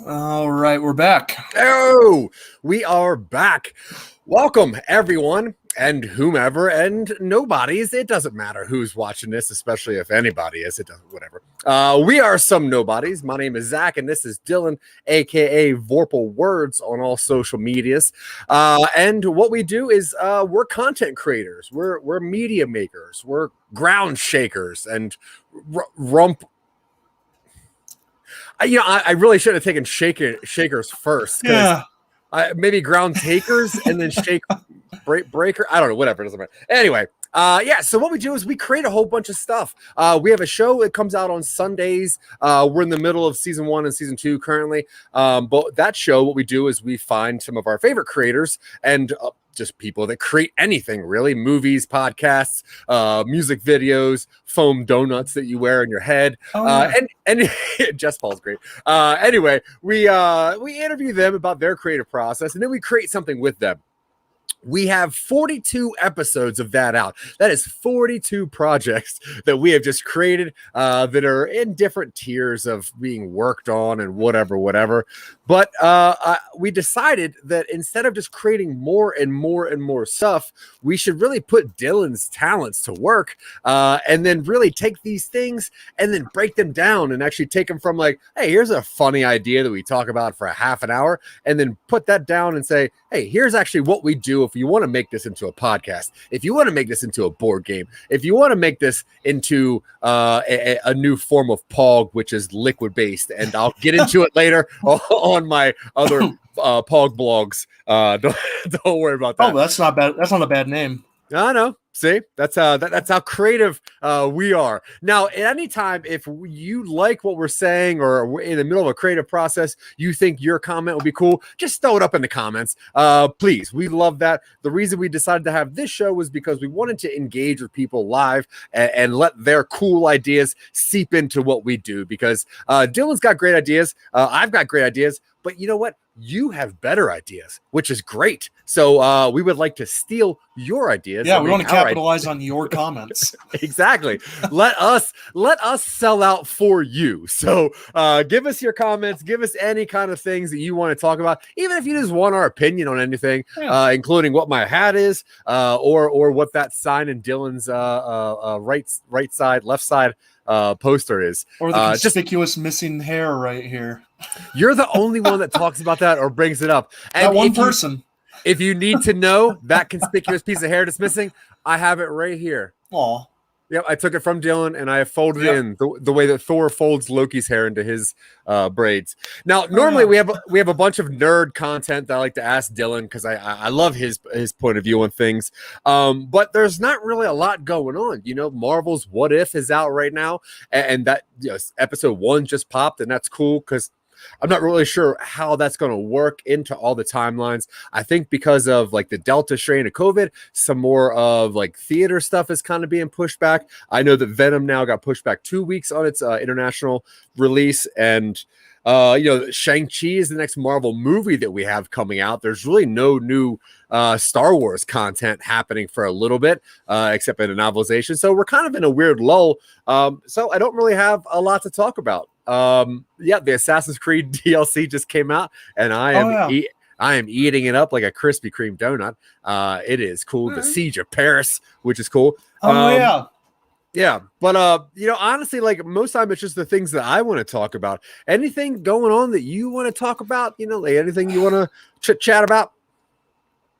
All right, we're back. Oh, we are back. Welcome, everyone, and whomever, and nobodies. It doesn't matter who's watching this, especially if anybody is. It doesn't, whatever. We are Some Nobodies. My name is Zach, and this is Dylan, a.k.a. Vorpal Words on all social medias. And what we do is we're content creators. We're media makers. We're ground shakers and rump. I really should have taken shakers first. Yeah. Maybe ground takers and then breaker. I don't know. Whatever. It doesn't matter. Anyway. So what we do is we create a whole bunch of stuff. We have a show that comes out on Sundays. We're in the middle of season 1 and season 2 currently. But that show, what we do is we find some of our favorite creators and just people that create anything really, movies, podcasts, music videos, foam donuts that you wear in your head. And Jess Paul's great. Anyway, we interview them about their creative process, and then we create something with them. We have 42 episodes of that out. That is 42 projects that we have just created that are in different tiers of being worked on and whatever. But we decided that instead of just creating more and more stuff, we should really put Dylan's talents to work and then really take these things and then break them down and actually take them from like, hey, here's a funny idea that we talk about for a half an hour, and then put that down and say, hey, here's actually what we do if you want to make this into a podcast, if you want to make this into a board game, if you want to make this into a new form of POG, which is liquid based, and I'll get into it later on my other POG blogs. Don't worry about that. Oh, that's not bad. That's not a bad name. I know. See, that's how creative we are. Now, at any time, if you like what we're saying or we're in the middle of a creative process, you think your comment will be cool, just throw it up in the comments. Please, we love that. The reason we decided to have this show was because we wanted to engage with people live and let their cool ideas seep into what we do. Because Dylan's got great ideas. I've got great ideas. But you know what? You have better ideas, which is great. So we would like to steal your ideas. Yeah, we want to capitalize on your comments. Exactly. Let us sell out for you. So give us your comments. Give us any kind of things that you want to talk about. Even if you just want our opinion on anything, including what my hat is, or what that sign in Dylan's right side, left side poster is, or the conspicuous missing hair right here. You're the only one that talks about that or brings it up. And that one person. If you need to know that conspicuous piece of hair that's missing, I have it right here. Aw. Yep, I took it from Dylan and I folded it in the way that Thor folds Loki's hair into his braids. Now, normally we have a bunch of nerd content that I like to ask Dylan because I love his point of view on things. But there's not really a lot going on. You know, Marvel's What If is out right now, and that episode 1 just popped, and that's cool because I'm not really sure how that's going to work into all the timelines. I think because of like the Delta strain of COVID, some more of like theater stuff is kind of being pushed back. I know that Venom now got pushed back 2 weeks on its international release, and Shang-Chi is the next Marvel movie that we have coming out. There's really no new Star Wars content happening for a little bit, except in a novelization. So we're kind of in a weird lull. So I don't really have a lot to talk about. The Assassin's Creed DLC just came out, and I am eating it up like a Krispy Kreme donut. It is cool. The Siege of Paris, which is cool. Yeah, but honestly, like most time, it's just the things that I want to talk about. Anything going on that you want to talk about? Like anything you want to chit chat about?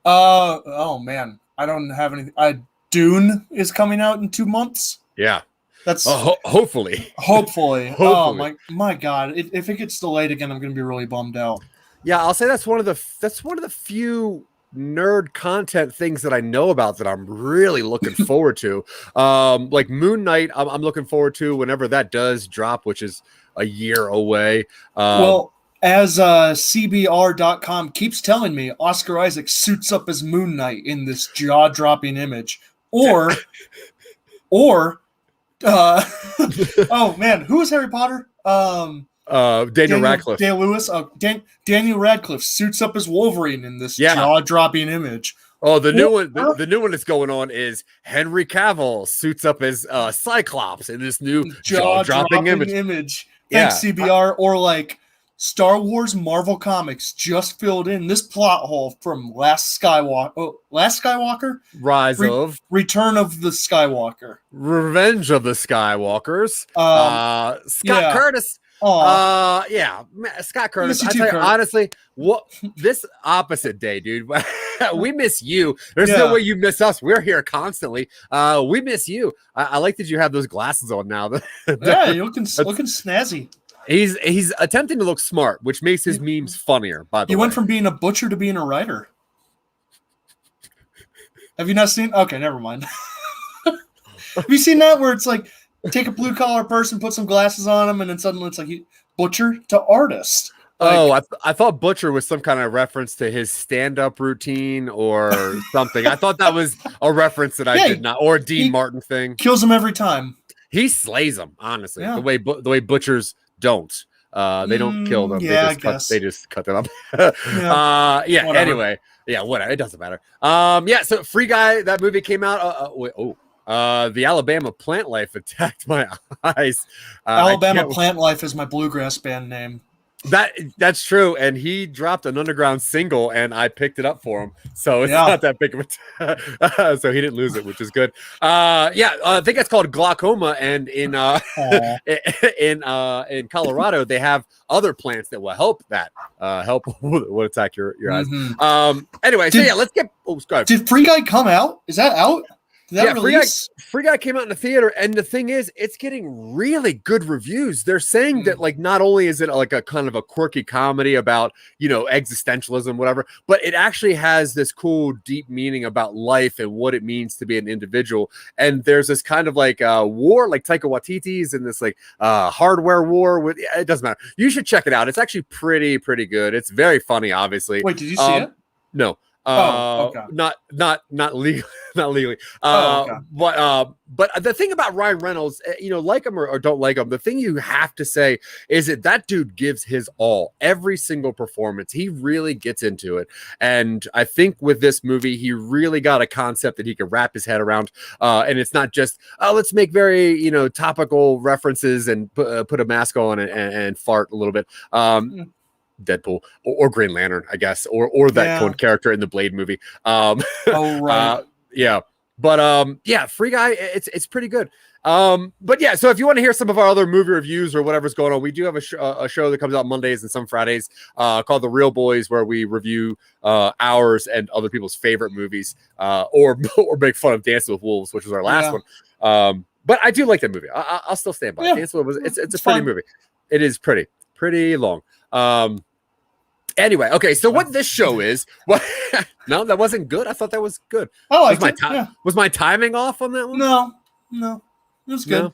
Oh man, I don't have anything. Dune is coming out in 2 months. Yeah. That's hopefully. Oh my God! If it gets delayed again, I'm going to be really bummed out. Yeah, I'll say that's one of the few nerd content things that I know about that I'm really looking forward to. Like Moon Knight, I'm looking forward to whenever that does drop, which is a year away. Well, as CBR.com keeps telling me, Oscar Isaac suits up as Moon Knight in this jaw-dropping image. Or, oh man, who is Harry Potter? Daniel Radcliffe. Daniel Radcliffe suits up as Wolverine in this jaw-dropping image. Oh, the new one. The new one that's going on is Henry Cavill suits up as Cyclops in this new jaw-dropping image. Thanks, CBR. Or like Star Wars Marvel Comics just filled in this plot hole from Last Skywalker? Rise of. Return of the Skywalker. Revenge of the Skywalkers. Scott Curtis. Scott Curtis. I tell you, honestly, what this opposite day, dude. We miss you. There's no way you miss us. We're here constantly. We miss you. I like that you have those glasses on now. Yeah, you're looking snazzy. He's attempting to look smart, which makes his memes funnier. By the way, he went from being a butcher to being a writer. Have you not seen? Okay, never mind. Have you seen that where it's like take a blue collar person, put some glasses on him, and then suddenly it's like butcher to artist? Like, I thought butcher was some kind of reference to his stand-up routine or something. I thought that was a reference that I did not, or a Dean Martin thing. Kills him every time. He slays them, honestly. The way butchers don't. They don't kill them. They just cut them up. Anyway. Yeah, whatever. It doesn't matter. So Free Guy, that movie came out. The Alabama Plant Life attacked my eyes. Alabama Plant Life is my bluegrass band name. That's true, and he dropped an underground single, and I picked it up for him, so it's not that big of a so he didn't lose it, which is good. I think it's called glaucoma, and in Colorado they have other plants that will help will attack your eyes. Anyway, let's get. Did Free Guy come out? Is that out? Free Guy came out in the theater, and the thing is, it's getting really good reviews. They're saying that like not only is it like a kind of a quirky comedy about existentialism, whatever, but it actually has this cool, deep meaning about life and what it means to be an individual. And there's this kind of like war, like Taika Waititi's in this like hardware war. With it doesn't matter. You should check it out. It's actually pretty good. It's very funny, obviously. Wait, did you see it? No. Okay. Not legally. But the thing about Ryan Reynolds, like him or don't like him, the thing you have to say is that dude gives his all every single performance. He really gets into it, and I think with this movie, he really got a concept that he can wrap his head around. And it's not just let's make very topical references and put a mask on and fart a little bit. Deadpool or Green Lantern, I guess, or that one character in the Blade movie. But Free Guy, it's pretty good. So if you want to hear some of our other movie reviews or whatever's going on, we do have a show that comes out Mondays and some Fridays called The Real Boys, where we review ours and other people's favorite movies or make fun of Dancing with Wolves, which was our last one. But I do like that movie. I'll still stand by it. Dancing with Wolves, it's a pretty movie. It is pretty long. Anyway, okay, so what this show is, no, that wasn't good. I thought that was good. Was my timing off on that one? No, it was good. No?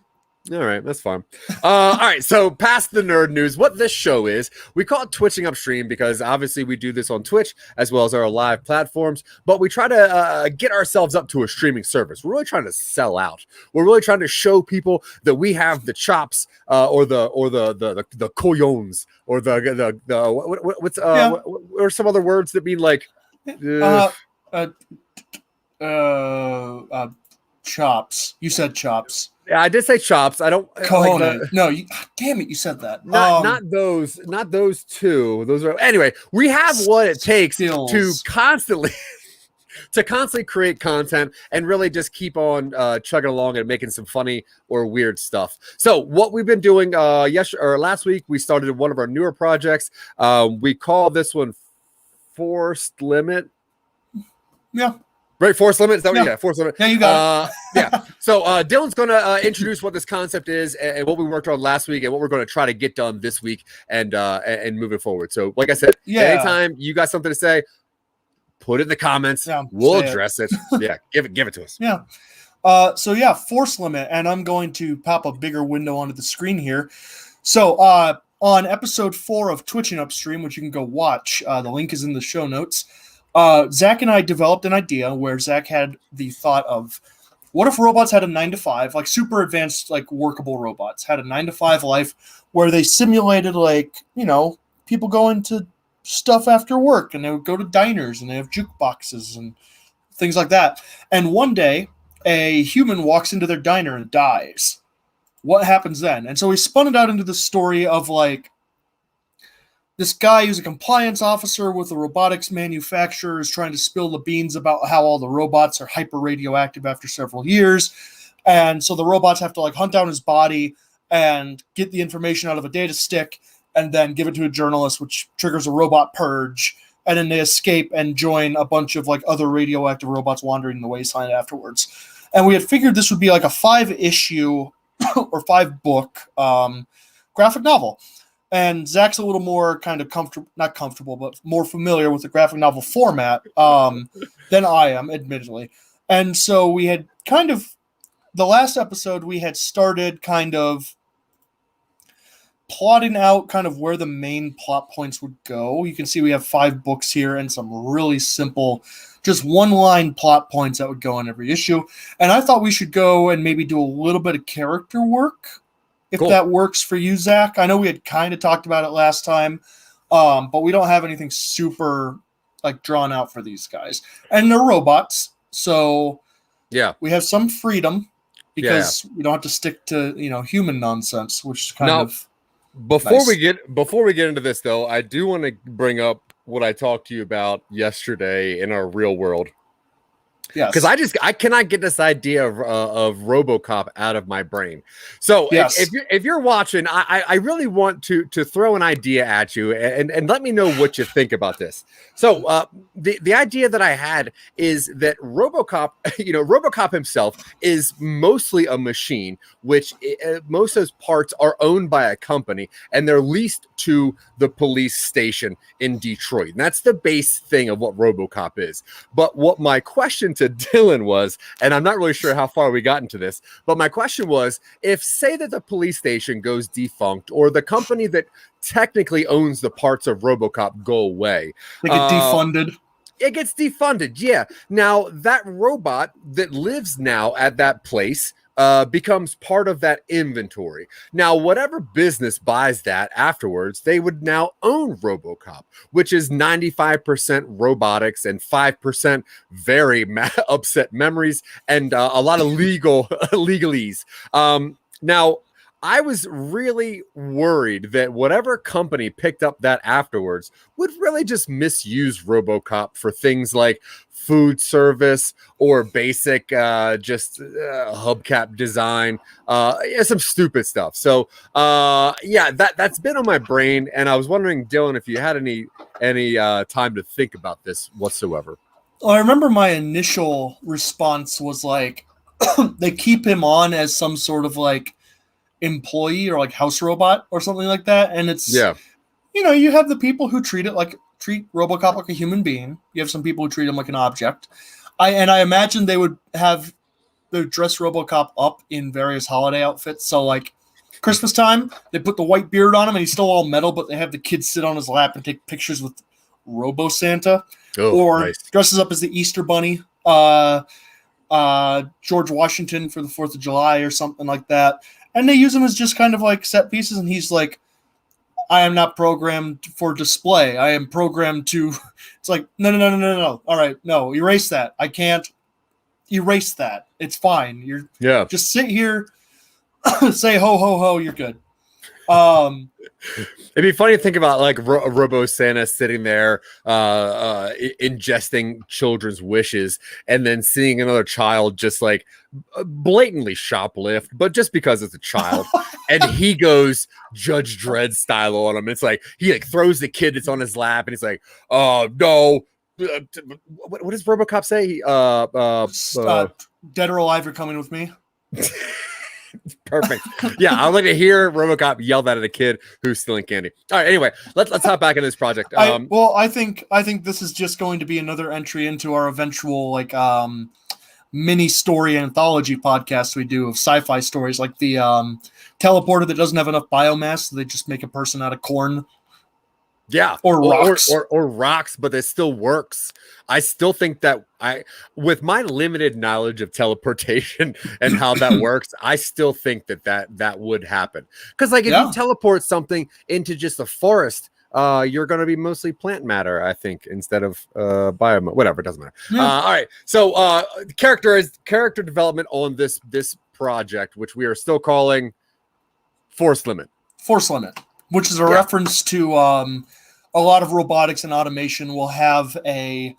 All right, that's fine. All right, so past the nerd news, what this show is, we call it Twitching UpStream because obviously we do this on Twitch as well as our live platforms, but we try to get ourselves up to a streaming service. We're really trying to sell out. We're really trying to show people that we have the chops or the coyons or what are some other words that mean like chops. You said chops. Yeah, I did say chops. I don't. No, damn it! You said that. Not those two. Those are anyway. We have what it takes to constantly create content and really just keep on chugging along and making some funny or weird stuff. So what we've been doing last week, we started one of our newer projects. We call this one Forced Limit. Yeah. Right, Force Limit? Is that what you got? Force Limit. Yeah, you got it. So Dylan's going to introduce what this concept is and what we worked on last week and what we're going to try to get done this week and moving forward. So like I said, anytime you got something to say, put it in the comments. Yeah, We'll address it. Yeah, give it to us. Yeah. So yeah, force limit, and I'm going to pop a bigger window onto the screen here. So on episode 4 of Twitching UpStream, which you can go watch, the link is in the show notes. Zach and I developed an idea where Zach had the thought of, what if robots had a 9-to-5, like super advanced, like workable robots, had a 9-to-5 life where they simulated, like, you know, people going to stuff after work, and they would go to diners, and they have jukeboxes and things like that. And one day, a human walks into their diner and dies. What happens then? And so we spun it out into the story of, like, this guy who's a compliance officer with a robotics manufacturer is trying to spill the beans about how all the robots are hyper radioactive after several years. And so the robots have to, like, hunt down his body and get the information out of a data stick and then give it to a journalist, which triggers a robot purge. And then they escape and join a bunch of, like, other radioactive robots wandering in the wasteland afterwards. And we had figured this would be like a 5-issue or 5-book graphic novel. And Zach's a little more kind of not comfortable, but more familiar with the graphic novel format than I am, admittedly. And so we had kind of, the last episode, we had started kind of plotting out kind of where the main plot points would go. You can see we have 5 books here and some really simple, just one-line plot points that would go in every issue. And I thought we should go and maybe do a little bit of character work, if that works for you, Zach. I know we had kind of talked about it last time, but we don't have anything super, like, drawn out for these guys. And they're robots, so yeah, we have some freedom because we don't have to stick to, you know, human nonsense, which is kind of before nice. we get into this, though, I do want to bring up what I talked to you about yesterday in our real world. Yes. Because I cannot get this idea of RoboCop out of my brain. So if you're watching, I really want to throw an idea at you and let me know what you think about this. So the idea that I had is that RoboCop, you know, RoboCop himself is mostly a machine, which most of those parts are owned by a company and they're leased to the police station in Detroit. And that's the base thing of what RoboCop is. But what my question to Dylan was, and I'm not really sure how far we got into this, but my question was, if say that the police station goes defunct or the company that technically owns the parts of RoboCop go away, they get defunded. It gets defunded, yeah. Now that robot that lives now at that place becomes part of that inventory. Now, whatever business buys that afterwards, they would now own RoboCop, which is 95% robotics and 5% very upset memories and a lot of legalese. Now, I was really worried that whatever company picked up that afterwards would really just misuse RoboCop for things like food service or basic hubcap design, some stupid stuff. So that's been on my brain, and I was wondering, Dylan, if you had any time to think about this whatsoever. Well, I remember my initial response was like, they keep him on as some sort of, like, employee or, like, house robot or something like that, and it's, you know, you have the people who treat RoboCop like a human being. You have some people who treat him like an object. I imagine they would dress RoboCop up in various holiday outfits. So, like, Christmas time, they put the white beard on him and he's still all metal, but they have the kids sit on his lap and take pictures with Robo Santa. Dresses up as the Easter Bunny, George Washington for the 4th of July or something like that. And they use him as just kind of like set pieces, and he's like, I am not programmed for display. I am programmed to... It's like, no. All right, no, erase that. I can't erase that. It's fine. Just sit here, say ho, ho, ho, you're good. It'd be funny to think about, like, Robo Santa sitting there ingesting children's wishes and then seeing another child just, like, blatantly shoplift, but just because it's a child. And he goes Judge Dredd style on him. It's like he, like, throws the kid that's on his lap and he's like, oh no, what does RoboCop say? Dead or alive, you're coming with me. Perfect. Yeah, I'd like to hear RoboCop yell that at a kid who's stealing candy. All right. Anyway, let's hop back into this project. I think this is just going to be another entry into our eventual mini story anthology podcast we do of sci-fi stories, like the teleporter that doesn't have enough biomass, so they just make a person out of corn. Yeah, or rocks, or rocks, but it still works. I still think that with my limited knowledge of teleportation and how that works, I still think that would happen. Because like if you teleport something into just a forest, you're going to be mostly plant matter, I think, instead of biomass. Whatever, it doesn't matter. All right, so character development on this project, which we are still calling Force Limit. Force Limit, which is a reference to a lot of robotics and automation will have a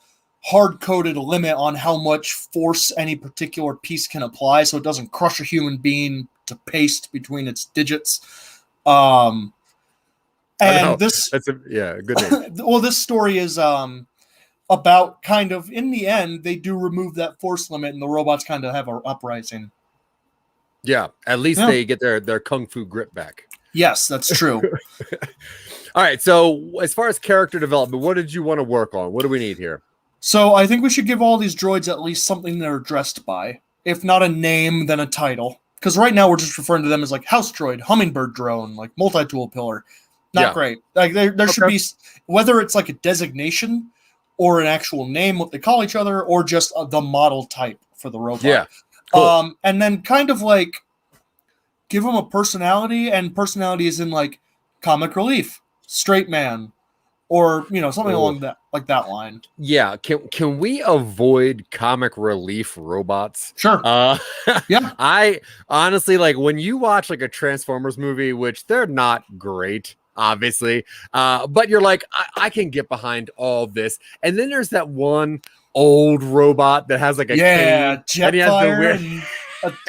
hard-coded limit on how much force any particular piece can apply, so it doesn't crush a human being to paste between its digits. And this, that's a good name. Well, this story is about kind of, in the end, they do remove that force limit, and the robots kind of have an uprising. Yeah, at least they get their kung fu grip back. Yes, that's true. All right, so as far as character development, what did you want to work on? What do we need here? So I think we should give all these droids at least something they're addressed by. If not a name, then a title. Because right now we're just referring to them as like house droid, hummingbird drone, like multi-tool pillar. Not great. Like there should be, whether it's like a designation or an actual name, what they call each other, or just the model type for the robot. Yeah. Cool. And then kind of like give them a personality, and personality is in like comic relief, straight man, or something along that line. Yeah, can we avoid comic relief robots? Sure. Yeah. I honestly, like, when you watch like a Transformers movie, which they're not great, obviously, but you're like, I can get behind all of this, and then there's that one old robot that has like a cane, Jetfire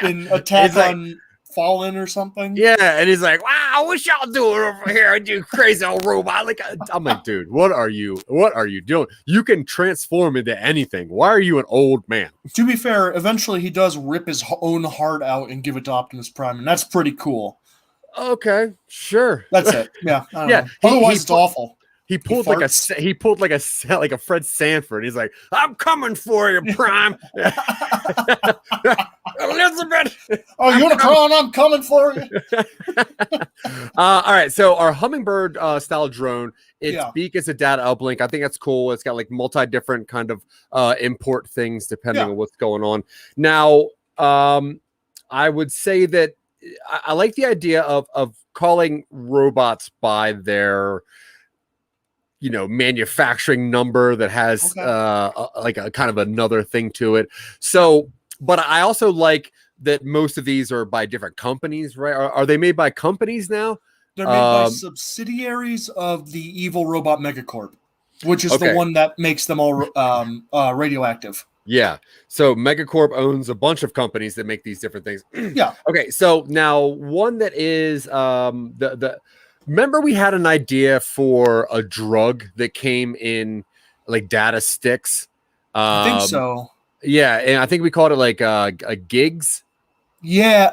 and Attack on Fallen or something. Yeah, and he's like, "Wow, what y'all doing over here, you crazy old robot?" Like, I'm like, dude, what are you doing? You can transform into anything. Why are you an old man? To be fair, eventually he does rip his own heart out and give it to Optimus Prime, and that's pretty cool. Okay, sure. That's it. Yeah, yeah. Otherwise, it's awful. He pulled like a Fred Sanford. He's like, "I'm coming for you, Prime." Elizabeth. Oh, Unicron, I'm coming for you. All right, so our hummingbird style drone, its beak is a data uplink. I think that's cool. It's got like multi different kind of import things depending on what's going on. Now, I would say that I like the idea of calling robots by their manufacturing number that has like a kind of another thing to it. So, but I also like that most of these are by different companies, right? Are they made by companies now? They're made by subsidiaries of the evil robot Megacorp, which is the one that makes them all radioactive. Yeah. So Megacorp owns a bunch of companies that make these different things. Yeah. Okay. So now one that is remember we had an idea for a drug that came in like data sticks. I think so. Yeah, and I think we called it like a gigs. Yeah.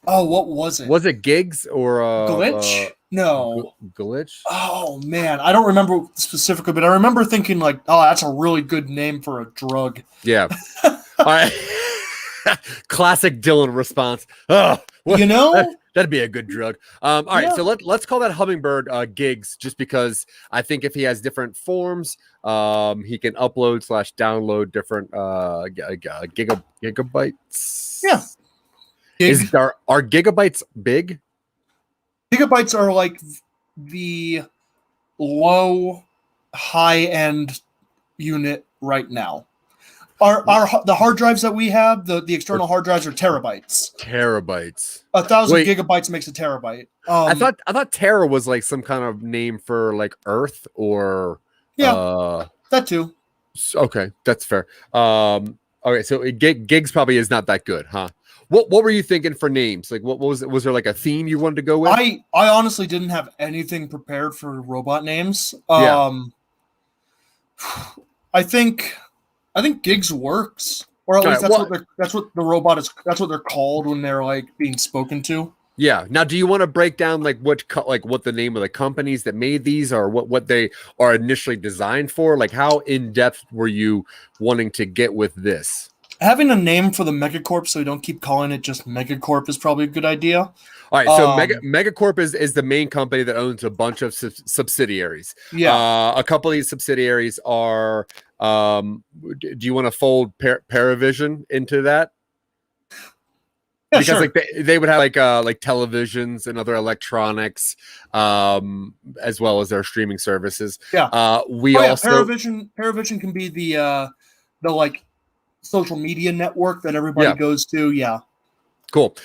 What was it? Was it gigs or glitch? No. Glitch? Oh man, I don't remember specifically, but I remember thinking like, oh, that's a really good name for a drug. Yeah. All right. Classic Dylan response. Oh, that'd be a good drug. All right, so let's call that hummingbird gigs, just because I think if he has different forms, he can upload / download different gigabytes. Yeah. Are gigabytes big? Gigabytes are like the high-end unit right now. The hard drives that we have, the external hard drives are terabytes. 1,000 gigabytes makes a terabyte. I thought tera was like some kind of name for like Earth or that too. Okay, that's fair. Okay, so gigs probably is not that good, huh? What were you thinking for names? Like, what was it? Was there like a theme you wanted to go with? I honestly didn't have anything prepared for robot names. I think gigs works. or at All least right, that's what the robot is. That's what they're called when they're like being spoken to. Yeah. Now, do you want to break down like what the name of the companies that made these are, what they are initially designed for? Like, how in depth were you wanting to get with this? Having a name for the megacorp so we don't keep calling it just megacorp is probably a good idea. All right, so Megacorp is the main company that owns a bunch of subsidiaries. Yeah. A couple of these subsidiaries are. Do you want to fold Paravision into that? Yeah, Because sure. like they would have like televisions and other electronics, as well as their streaming services. Yeah. We also Paravision can be the like social media network that everybody Yeah. goes to. Yeah. Cool.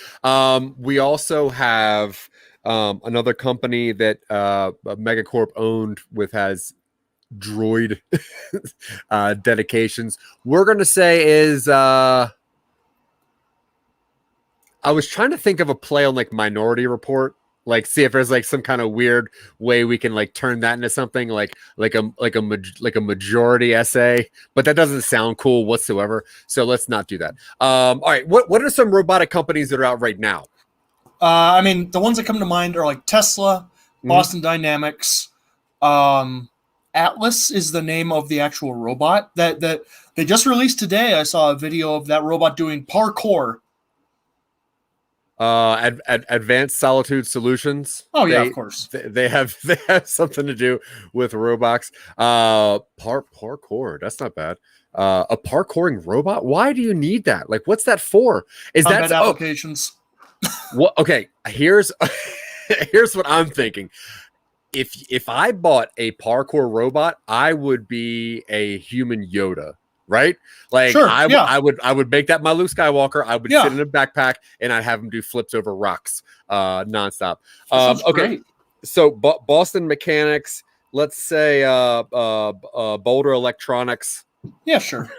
We also have another company that Megacorp owned with has droid dedications. We're gonna say is I was trying to think of a play on like Minority Report, like see if there's like some kind of weird way we can like turn that into something like a majority essay, but that doesn't sound cool whatsoever. So let's not do that. All right, what are some robotic companies that are out right now? I mean, the ones that come to mind are like Tesla, Boston Dynamics. Atlas is the name of the actual robot that they just released today. I saw a video of that robot doing parkour. Advanced Solitude Solutions. Oh yeah, of course. They have something to do with robots. Parkour. That's not bad. A parkouring robot. Why do you need that? Like, what's that for? Is that applications? Well, okay. Here's what I'm thinking. If I bought a parkour robot, I would be a human Yoda. Right? Like sure, I would make that my Luke Skywalker. I would sit in a backpack and I'd have him do flips over rocks nonstop. Okay. Great. So Boston Mechanics, let's say Boulder Electronics. Yeah, sure.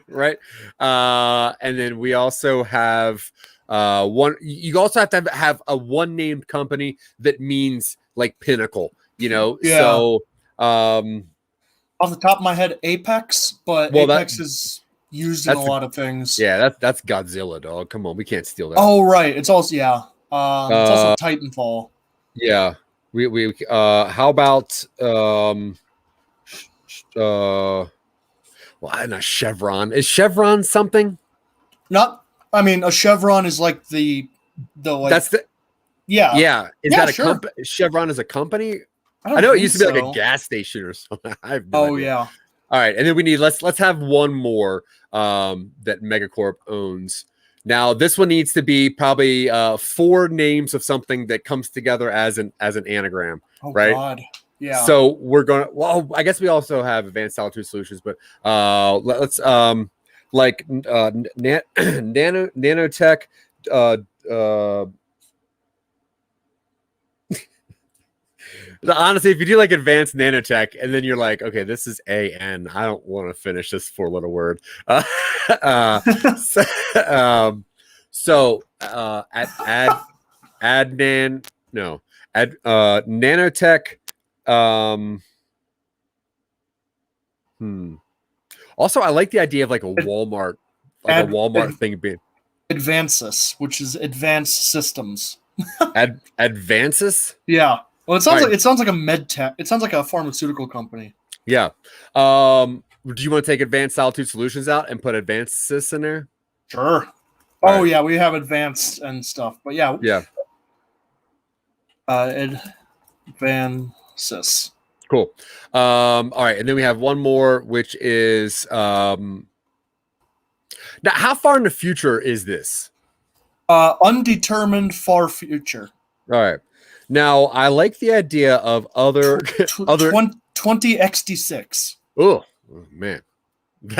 Right. And then we also have one. You also have to have a one named company that means like pinnacle, you know. Yeah. So off the top of my head, Apex, but Apex is used in a lot of things. Yeah, that's Godzilla, dog. Come on, we can't steal that. Oh right, it's also it's also Titanfall. Yeah, we how about well, not Chevron. Is Chevron something? Not. I mean, a Chevron is like the like. That's the. Yeah. Is that a company? Chevron is a company. I know it used to be like a gas station or something. I have no idea. Yeah. All right, and then we need let's have one more that Megacorp owns. Now this one needs to be probably 4 names of something that comes together as an anagram. Oh, right? God. Yeah. So we're gonna. Well, I guess we also have Advanced Solitude Solutions, but let's like nanotech. Honestly, if you do like advanced nanotech and then you're like, okay, this is AN, I don't want to finish this 4-letter word. Nanotech. Also, I like the idea of like a Walmart, thing being Advances, which is Advanced Systems. Advances? Yeah. Well, it sounds like a med tech. It sounds like a pharmaceutical company. Yeah. Do you want to take Advanced Solitude Solutions out and put Advances in there? Sure. All right. Yeah, we have advanced and stuff, but yeah. Advances. Cool. All right, and then we have one more, which is now. How far in the future is this? Undetermined far future. All right. Now, I like the idea of other 20XD6. Oh man,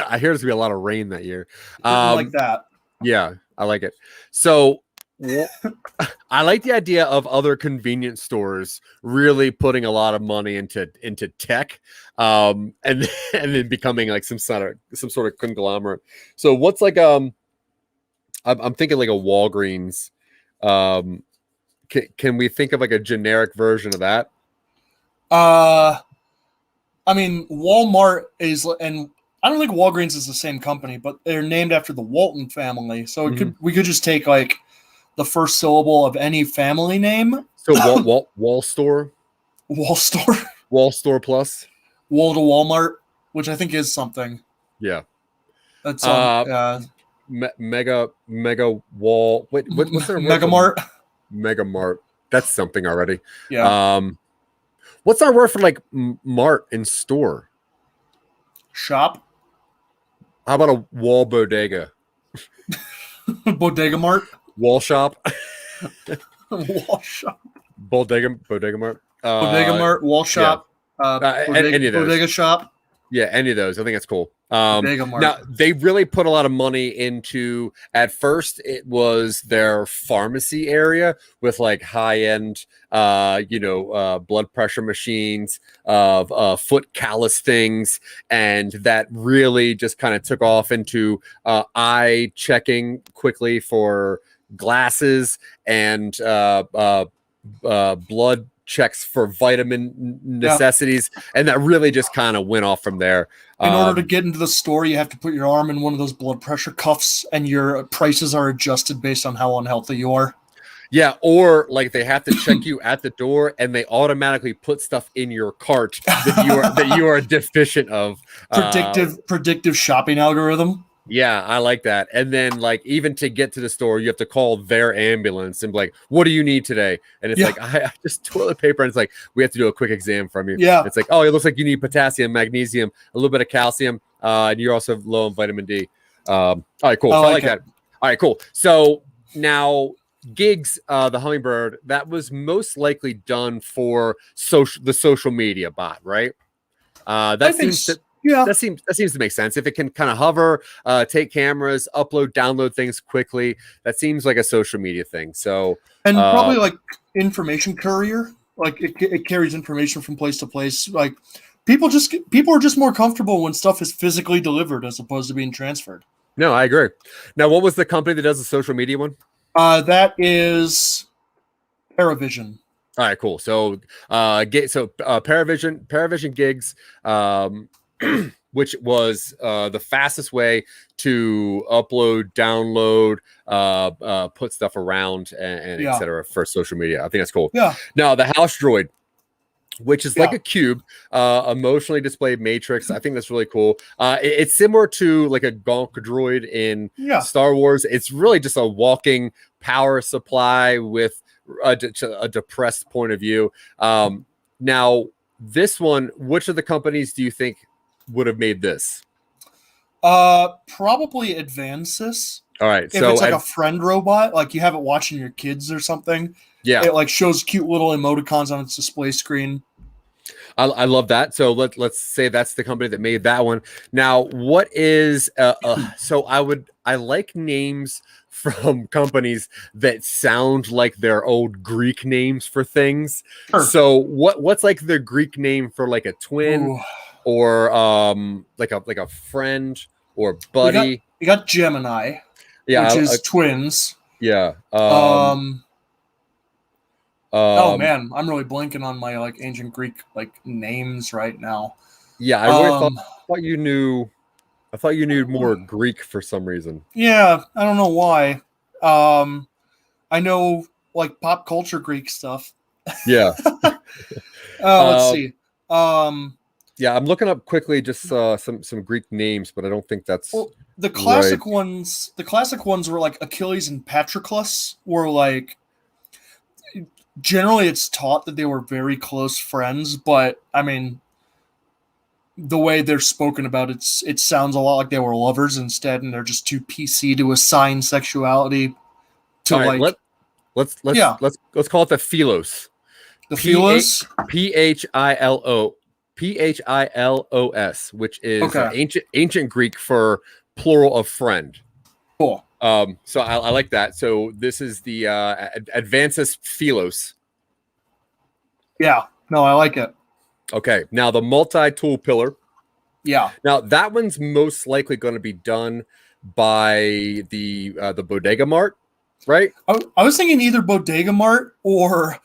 I hear there's gonna be a lot of rain that year. Like that. Yeah, I like it. So I like the idea of other convenience stores really putting a lot of money into tech, and then becoming like some sort of conglomerate. So what's like I'm thinking like a Walgreens. Can we think of like a generic version of that? I mean, Walmart is, and I don't think Walgreens is the same company, but they're named after the Walton family. So we could just take like the first syllable of any family name. So Wall Store, Wall Store, Wall Store Plus, Wall to Walmart, which I think is something. yeah. That's Mega Wall. What's their Mega Mart? Mega Mart. That's something already. Yeah. What's our word for like mart in store? Shop. How about a wall bodega? Bodega Mart. Wall shop. Wall shop. Bodega Mart. Bodega Mart. Wall shop. Yeah. Any of those. Bodega shop. Yeah, any of those. I think that's cool. Bodega Mart. Now, they really put a lot of money into, at first, it was their pharmacy area with like high-end, blood pressure machines, foot callus things, and that really just kind of took off into eye checking quickly for glasses and blood checks for vitamin necessities, and that really just kind of went off from there. In order to get into the store, you have to put your arm in one of those blood pressure cuffs, and your prices are adjusted based on how unhealthy you are. Yeah, or like they have to check you at the door, and they automatically put stuff in your cart that you are deficient of. Predictive shopping algorithm. Yeah, I like that. And then, like, even to get to the store, you have to call their ambulance and be like, "What do you need today?" And it's like, I just toilet paper. And it's like, we have to do a quick exam from you. Yeah. It's like, oh, it looks like you need potassium, magnesium, a little bit of calcium, and you're also low on vitamin D. All right, cool. So I like that. All right, cool. So now gigs, the hummingbird, that was most likely done for the social media bot, right? That seems to make sense. If it can kind of hover, take cameras, upload, download things quickly, that seems like a social media thing. So, and probably like information courier, like it carries information from place to place. Like people are just more comfortable when stuff is physically delivered as opposed to being transferred. No, I agree. Now, what was the company that does the social media one? That is Paravision. All right, cool. So, Paravision gigs, which was the fastest way to upload, download, put stuff around, and etc. for social media. I think that's cool. Yeah. Now, the house droid, which is like a cube, emotionally displayed matrix. I think that's really cool. It's similar to like a Gonk droid in Star Wars. It's really just a walking power supply with a depressed point of view. Now, this one, which of the companies do you think would have made this? Probably Advances. All right. If it's like a friend robot, like you have it watching your kids or something. Yeah. It like shows cute little emoticons on its display screen. I love that. So let's say that's the company that made that one. Now, what is so I like names from companies that sound like their old Greek names for things. Sure. So what's like the Greek name for like a twin? Ooh. Or like a friend or buddy? You got Gemini, which is twins. Yeah. Oh man, I'm really blanking on my like ancient Greek like names right now. Yeah, I really thought you knew. I thought you knew more Greek for some reason. Yeah, I don't know why. I know like pop culture Greek stuff. Yeah. Let's see. Yeah, I'm looking up quickly just some Greek names, but I don't think that's the classic ones. The classic ones were like Achilles and Patroclus were like. Generally, it's taught that they were very close friends, but I mean, the way they're spoken about, it sounds a lot like they were lovers instead, and they're just too PC to assign sexuality to let's call it the Philos. The Philos? Philos, which is ancient Greek for plural of friend. Cool. So I like that. So this is the Advances Philos. Yeah. No, I like it. Okay. Now the multi-tool pillar. Yeah. Now that one's most likely going to be done by the Bodega Mart, right? I was thinking either Bodega Mart or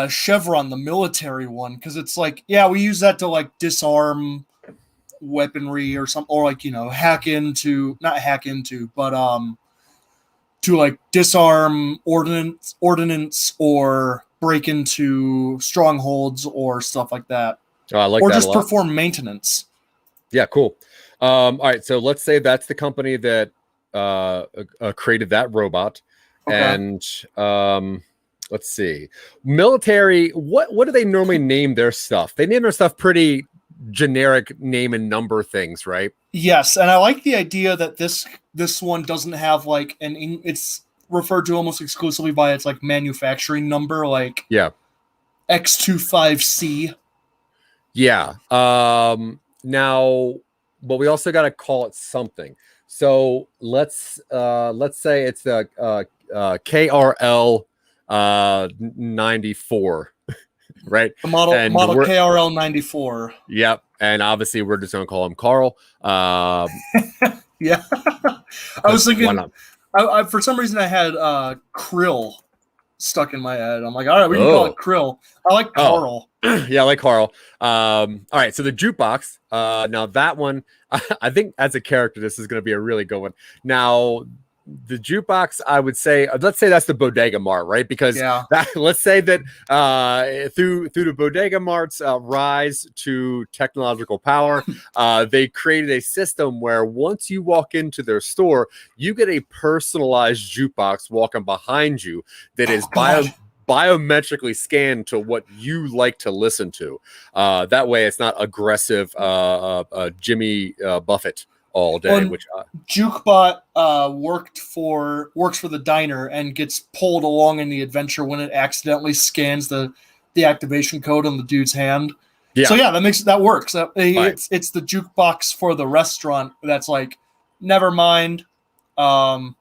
Chevron, the military one, because it's like, we use that to like disarm weaponry or something, or like, not hack into, but to like disarm ordnance or break into strongholds or stuff like that. Oh, I like or that just a lot. perform maintenance. Yeah, cool. All right, so let's say that's the company that created that robot. Okay. And let's see. Military, what do they normally name their stuff? They name their stuff pretty generic name and number things, right? Yes, and I like the idea that this one doesn't have like it's referred to almost exclusively by its like manufacturing number, like Yeah. X25C. Yeah. Now, but we also got to call it something. So let's say it's the KRL 94, right? The model And KRL 94. Yep. And obviously we're just gonna call him Carl. Yeah. I was thinking, why not? I for some reason I had Krill stuck in my head. I'm like, all right, we can call it Krill. I like Carl. Yeah, I like Carl. All right, so the jukebox. Now that one, I think as a character, this is going to be a really good one. Now, the jukebox, I would say, let's say that's the Bodega Mart, right? Because let's say that through the Bodega Mart's rise to technological power, they created a system where once you walk into their store, you get a personalized jukebox walking behind you that is biometrically scanned to what you like to listen to. That way, it's not aggressive Jimmy Buffett all day. Which Jukebot works for the diner and gets pulled along in the adventure when it accidentally scans the activation code on the dude's hand. Yeah. So yeah, that works. It's the jukebox for the restaurant that's like, never mind. I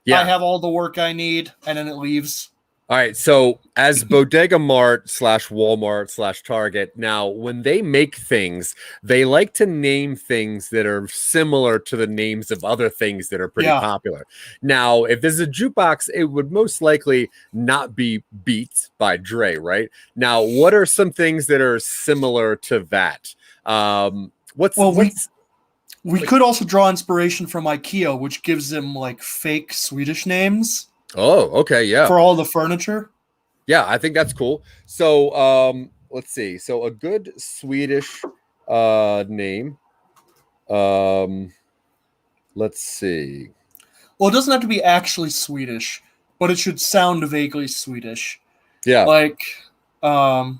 have all the work I need, and then it leaves. All right, so as Bodega Mart / Walmart / Target, now when they make things, they like to name things that are similar to the names of other things that are pretty popular. Now, if there's a jukebox, it would most likely not be Beats by Dre, right? Now, what are some things that are similar to that? We could also draw inspiration from IKEA, which gives them like fake Swedish names. Oh, okay, yeah. For all the furniture? Yeah, I think that's cool. So, let's see. So a good Swedish name. Let's see. Well, it doesn't have to be actually Swedish, but it should sound vaguely Swedish. Yeah. Like the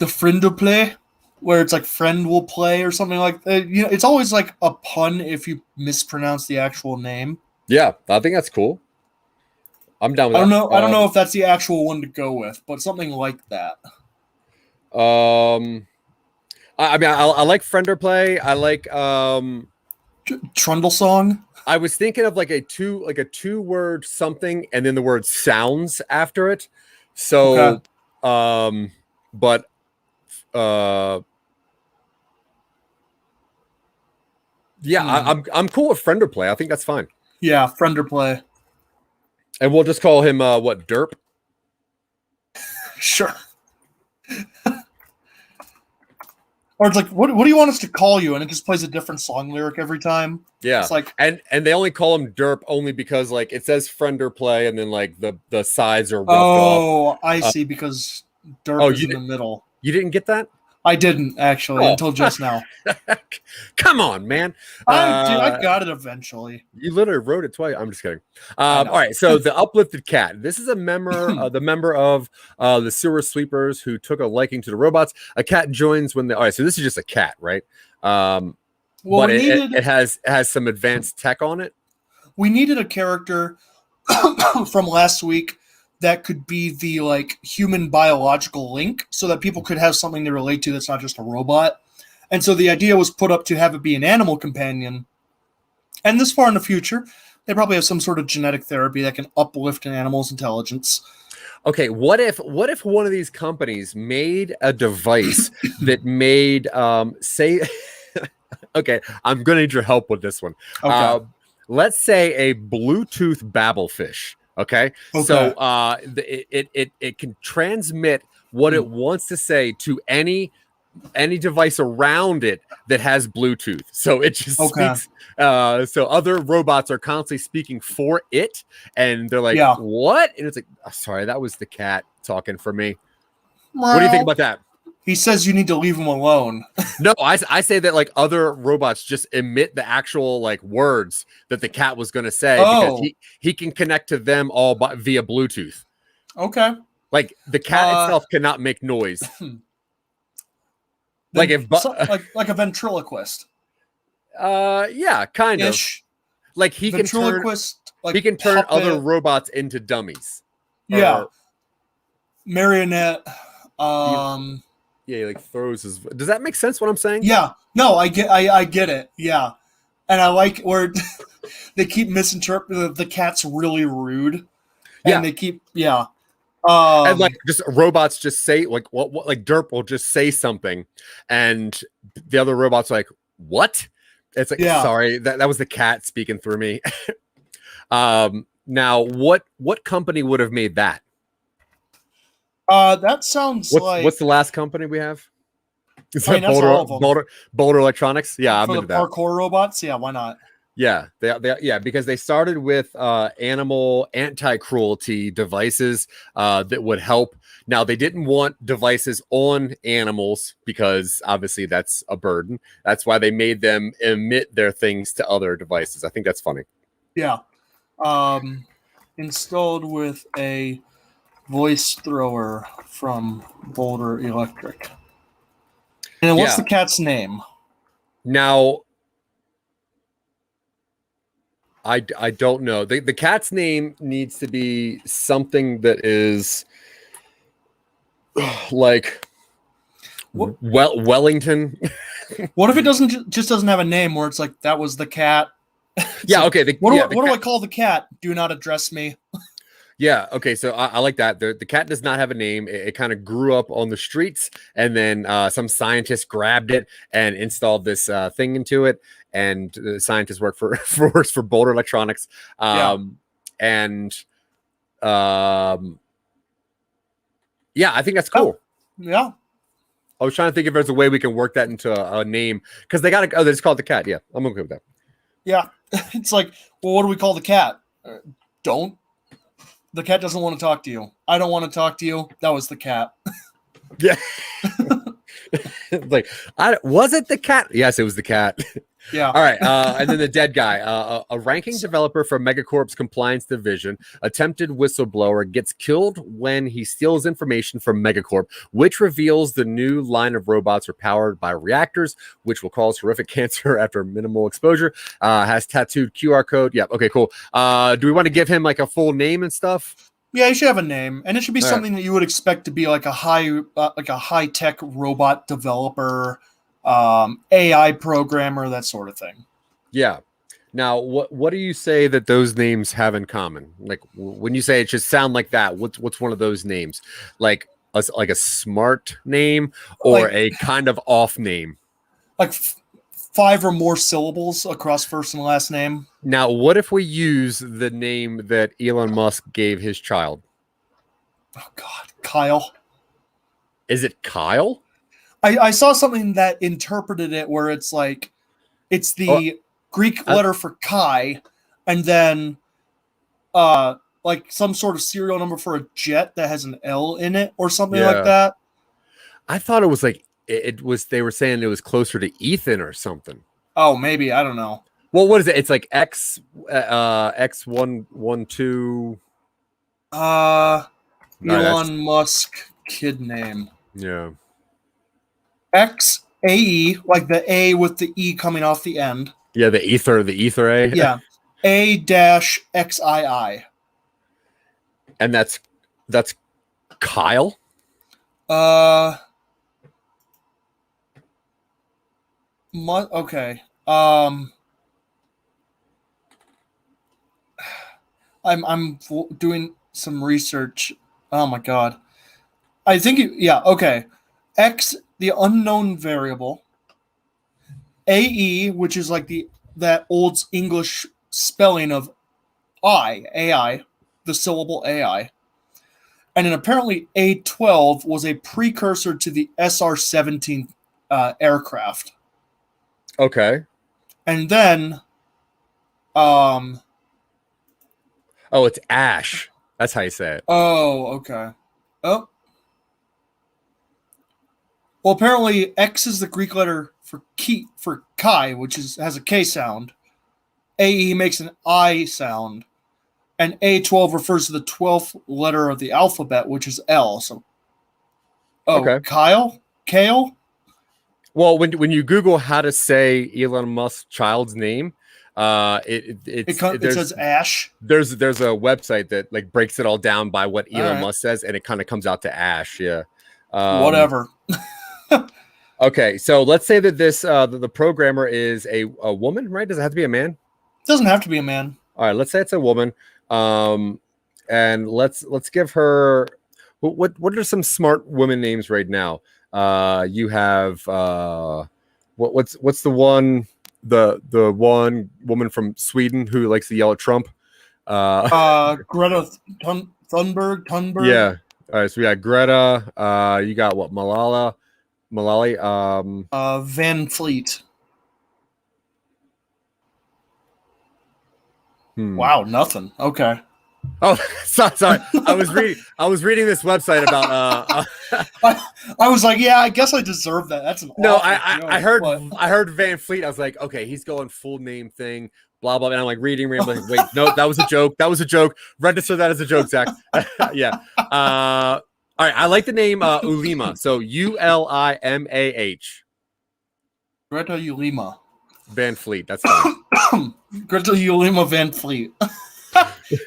Friendoplay, where it's like friend will play or something like that. It's always like a pun if you mispronounce the actual name. Yeah, I think that's cool. I'm down with that. I don't know if that's the actual one to go with, but something like that. I mean, I like Friendoplay. I like Trundle Song. I was thinking of like a two-word something and then the word sounds after it. So but I'm cool with Friendoplay. I think that's fine. Yeah, Friendoplay. And we'll just call him what, Derp? Sure. Or it's like, what do you want us to call you? And it just plays a different song lyric every time. Yeah. It's like, and they only call him Derp only because like it says Friendoplay and then like the sides are rubbed off. Oh, I see, because Derp is in the middle. You didn't get that? I didn't actually until just now. Come on, man. I got it eventually. You literally wrote it twice. I'm just kidding. All right. So the uplifted cat. This is a member, the member of the sewer sweepers who took a liking to the robots. A cat joins when all right. So this is just a cat, right? But it has some advanced tech on it. We needed a character from last week that could be the like human biological link so that people could have something to relate to that's not just a robot. And so the idea was put up to have it be an animal companion. And this far in the future, they probably have some sort of genetic therapy that can uplift an animal's intelligence. Okay, what if one of these companies made a device that made say okay, I'm going to need your help with this one. Okay. Let's say a Bluetooth babblefish. Okay. So it can transmit what it wants to say to any device around it that has Bluetooth. So it just speaks. So other robots are constantly speaking for it, and they're like, "What?" And it's like, oh, "Sorry, that was the cat talking for me." What do you think about that? He says you need to leave him alone. No, I say that like other robots just emit the actual like words that the cat was going to say because he can connect to them all via Bluetooth. Okay. Like the cat itself cannot make noise. Like like a ventriloquist. Yeah, kind of. Like he can turn other robots into dummies. Yeah. Marionette. Yeah, he like throws his. Does that make sense? What I'm saying? Yeah. No, I get it. Yeah, and I like where they keep misinterpreting the cat's really rude. And they keep and like just robots just say like what like Derp will just say something, and the other robots are like what? It's like sorry that was the cat speaking through me. Now what company would have made that? That sounds what's the last company we have? Is that Boulder Electronics? Yeah, I'm for into the parkour robots. Yeah, why not? Yeah, they because they started with animal anti-cruelty devices that would help. Now they didn't want devices on animals because obviously that's a burden. That's why they made them emit their things to other devices. I think that's funny. Yeah, installed with a voice thrower from Boulder Electric. And what's the cat's name? Now, I don't know. The cat's name needs to be something that is like Wellington. What if it doesn't have a name where it's like that was the cat? Yeah, like, okay. What do I call the cat? Do not address me. Yeah, okay, so I like that. The cat does not have a name. It kind of grew up on the streets, and then some scientists grabbed it and installed this thing into it. And the scientists works for Boulder Electronics. Yeah, I think that's cool. Yeah. I was trying to think if there's a way we can work that into a name because they just call it the cat. Yeah, I'm okay with that. Yeah, it's like, well, what do we call the cat? Don't. The cat doesn't want to talk to you. I don't want to talk to you. That was the cat. Yeah. Like, was it the cat? Yes, it was the cat. Yeah. All right. And then the dead guy, a ranking developer for Megacorp's compliance division, attempted whistleblower, gets killed when he steals information from Megacorp, which reveals the new line of robots are powered by reactors, which will cause horrific cancer after minimal exposure. Has tattooed QR code. Yep. Okay, cool. Do we want to give him like a full name and stuff? Yeah, he should have a name, and it should be something that you would expect to be like a high-tech robot developer, AI programmer, that sort of thing. Yeah. Now, what do you say that those names have in common? Like when you say it should sound like that, what's one of those names? Like a smart name or like, a kind of off name? Like 5 or more syllables across first and last name. Now, what if we use the name that Elon Musk gave his child? Oh, God. Kyle. Is it Kyle? I saw something that interpreted it where it's like, it's the Greek letter for Kai, and then like some sort of serial number for a jet that has an L in it or something like that. I thought it was like, they were saying it was closer to Ethan or something. Oh, maybe. I don't know. Well, what is it? It's like X112. Elon Musk kid name. Yeah. XAE, like the A with the E coming off the end. Yeah, the ether A. Yeah. A-XII. And that's Kyle? Okay. I'm doing some research. Oh my God. I think okay. X, the unknown variable. AE, which is like that old English spelling of AI, the syllable AI. And then apparently A12 was a precursor to the SR-17 aircraft. Okay. And then, oh, it's Ash. That's how you say it. okay. Oh. Well, apparently X is the Greek letter for Chi, which has a K sound. AE makes an I sound. And A12 refers to the 12th letter of the alphabet, which is L. So, Okay. Kale? Well, when you Google how to say Elon Musk's child's name, it says Ash. There's a website that like breaks it all down by what Elon right. Musk says, and it kind of comes out to Ash. Yeah. Whatever. Okay, so let's say that this the programmer is a woman, right? Does it have to be a man? It doesn't have to be a man. All right, let's say it's a woman. And let's give her what are some smart women names right now? You have what's the one woman from Sweden who likes to yell at Trump? Greta Thunberg. Yeah. All right, so we got Greta. You got what? Malali. Van Fleet. Wow, nothing. Okay. Oh, sorry. I was reading this website about. I was like, yeah, I guess I deserve that. That's an I heard Van Fleet. I was like, okay, he's going full name thing, blah blah. And I'm like reading. I'm like, wait, no, that was a joke. That was a joke. Register that as a joke, Zach. Yeah. All right. I like the name Ulima. So Ulimah. Greta Ulima. Van Fleet. That's fine. Greta Ulima Van Fleet.